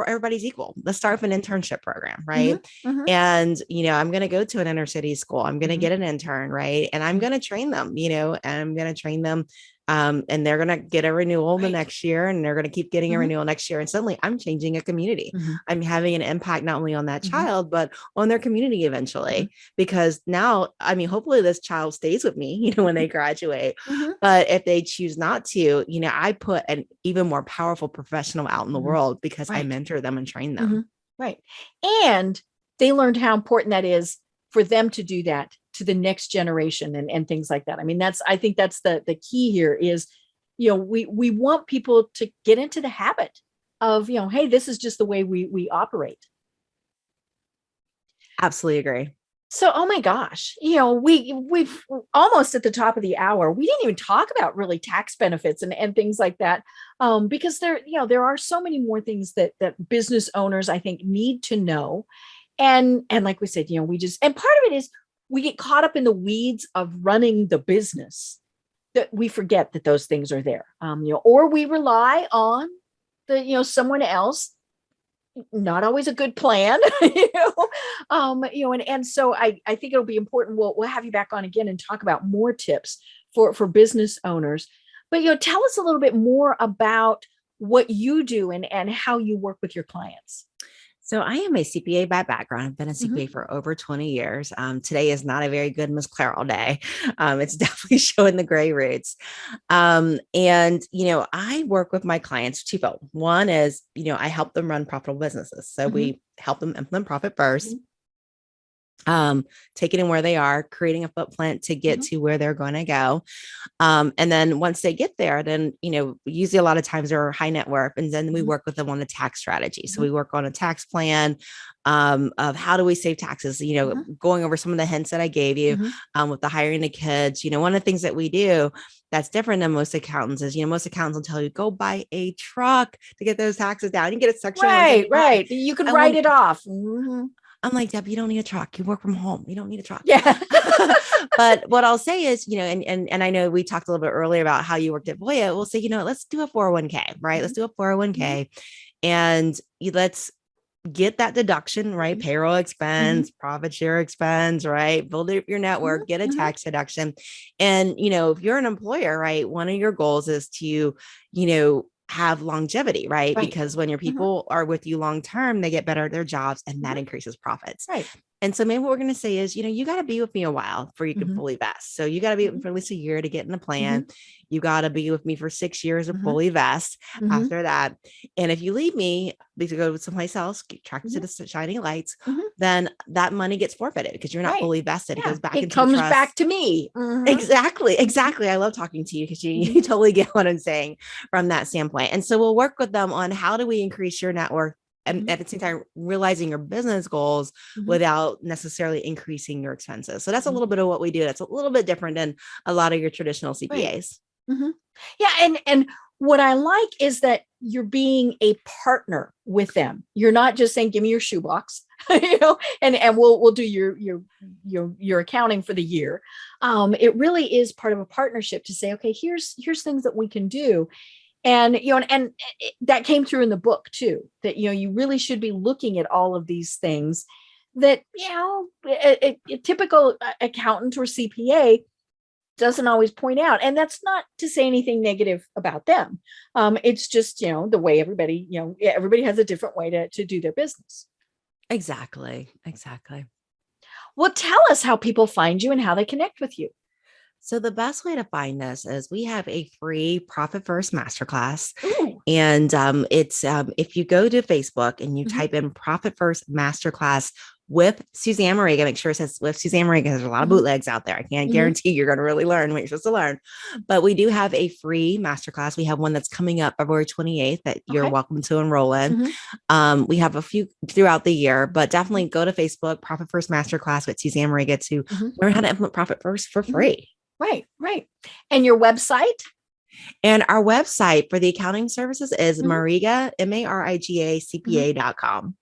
S3: everybody's equal. Let's start with an internship program. Right. And, I'm going to go to an inner city school. I'm going to get an intern. Right. And I'm going to train them, and I'm going to train them. And they're going to get a renewal the next year, and they're going to keep getting a renewal next year. And suddenly I'm changing a community. I'm having an impact not only on that child, but on their community eventually, because now, hopefully this child stays with me, when they graduate, but if they choose not to, I put an even more powerful professional out in the world because I mentor them and train them.
S2: Right. And they learned how important that is for them to do that to the next generation and things like that. I mean, I think that's the key here is, we want people to get into the habit of, hey, this is just the way we operate.
S3: Absolutely agree.
S2: So, oh my gosh, we've almost at the top of the hour. We didn't even talk about really tax benefits and things like that, because there are so many more things that business owners, I think, need to know. And like we said, and part of it is we get caught up in the weeds of running the business that we forget that those things are there, or we rely on someone else, not always a good plan, and so I think it'll be important. We'll have you back on again and talk about more tips for business owners. But, tell us a little bit more about what you do and how you work with your clients.
S3: So I am a CPA by background. I've been a CPA for over 20 years. Today is not a very good Miss Clairol day. It's definitely showing the gray roots. And, I work with my clients twofold. One is, I help them run profitable businesses. So we help them implement profit first. Taking them where they are, creating a footprint to get to where they're going to go. And then once they get there, then, usually a lot of times they're high net worth, and then we work with them on a tax strategy. So we work on a tax plan of how do we save taxes, going over some of the hints that I gave you with the hiring the kids. One of the things that we do that's different than most accountants is, most accountants will tell you, go buy a truck to get those taxes down. You get a section.
S2: Right. You can write it off.
S3: I'm like, Deb, you don't need a truck. You work from home. You don't need a truck.
S2: Yeah.
S3: But what I'll say is, and I know we talked a little bit earlier about how you worked at Voya. We'll say, let's do a 401k, right? Let's do a 401k and let's get that deduction, right? Payroll expense, profit share expense, right? Build up your network, get a tax deduction. And, if you're an employer, right, one of your goals is to, have longevity, right? Because when your people are with you long-term, they get better at their jobs and that increases profits.
S2: Right.
S3: And so maybe what we're going to say is, you got to be with me a while before you can fully vest. So you got to be with me for at least a year to get in the plan. You got to be with me for 6 years to fully vest after that. And if you leave me to go someplace else, get tracked to the shining lights, then that money gets forfeited because you're not fully vested. It goes back into
S2: comes
S3: the trust.
S2: Back to me.
S3: Exactly. I love talking to you because you totally get what I'm saying from that standpoint. And so we'll work with them on how do we increase your net worth and at the same time realizing your business goals without necessarily increasing your expenses. So that's a little bit of what we do. That's a little bit different than a lot of your traditional CPAs.
S2: Yeah. And what I like is that you're being a partner with them. You're not just saying, give me your shoebox, and we'll do your accounting for the year. It really is part of a partnership to say, okay, here's things that we can do. And, and that came through in the book too, that, you really should be looking at all of these things that, a typical accountant or CPA doesn't always point out. And that's not to say anything negative about them. It's just, the way everybody has a different way to do their business.
S3: Exactly.
S2: Well, tell us how people find you and how they connect with you.
S3: So the best way to find this is we have a free Profit First Masterclass.
S2: Ooh.
S3: And it's if you go to Facebook and you type in Profit First Masterclass with Susanne Mariga, make sure it says with Susanne Mariga. There's a lot of bootlegs out there. I can't guarantee you're going to really learn what you're supposed to learn, but we do have a free masterclass. We have one that's coming up February 28th that you're welcome to enroll in. We have a few throughout the year, but definitely go to Facebook, Profit First Masterclass with Susanne Mariga to learn how to implement Profit First for free.
S2: Right. And your website?
S3: And our website for the accounting services is Mariga, Mariga, CPA.com.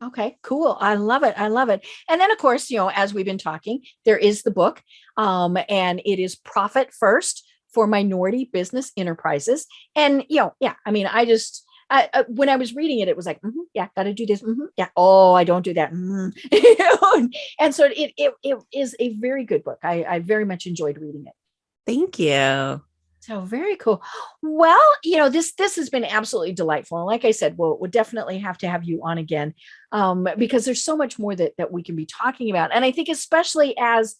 S2: Okay, cool. I love it. And then of course, as we've been talking, there is the book, and it is Profit First for Minority Business Enterprises. And, I mean, when I was reading it, it was like, got to do this. Yeah. Oh, I don't do that. And so it is a very good book. I very much enjoyed reading it.
S3: Thank you.
S2: So very cool. Well, this has been absolutely delightful. And like I said, we'll definitely have to have you on again, because there's so much more that we can be talking about. And I think especially as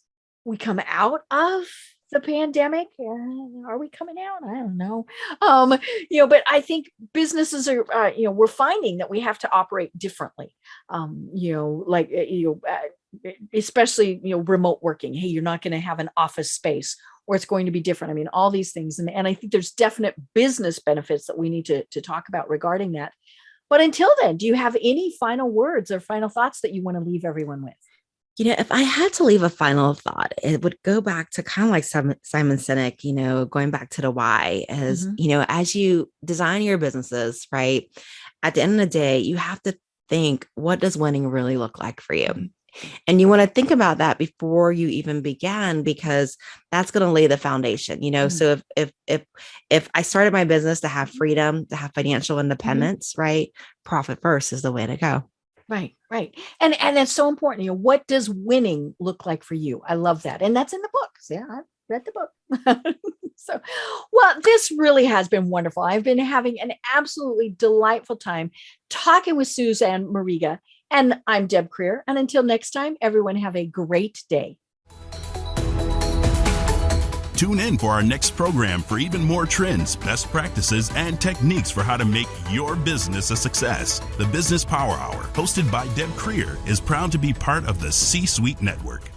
S2: we come out of the pandemic, are we coming out? I don't know. But I think businesses are, we're finding that we have to operate differently. Especially, remote working. Hey, you're not going to have an office space, or it's going to be different. I mean, all these things. And I think there's definite business benefits that we need to talk about regarding that. But until then, do you have any final words or final thoughts that you want to leave everyone with?
S3: If I had to leave a final thought, it would go back to kind of like Simon Sinek, going back to the why is, as you design your businesses, right? At the end of the day, you have to think, what does winning really look like for you? And you want to think about that before you even begin, because that's going to lay the foundation, So if I started my business to have freedom, to have financial independence, right? Profit first is the way to go.
S2: Right. And it's so important. What does winning look like for you? I love that. And that's in the books. Yeah, I've read the book. Well, this really has been wonderful. I've been having an absolutely delightful time talking with Susanne Mariga. And I'm Deb Creer. And until next time, everyone have a great day.
S1: Tune in for our next program for even more trends, best practices, and techniques for how to make your business a success. The Business Power Hour, hosted by Deb Creer, is proud to be part of the C-Suite Network.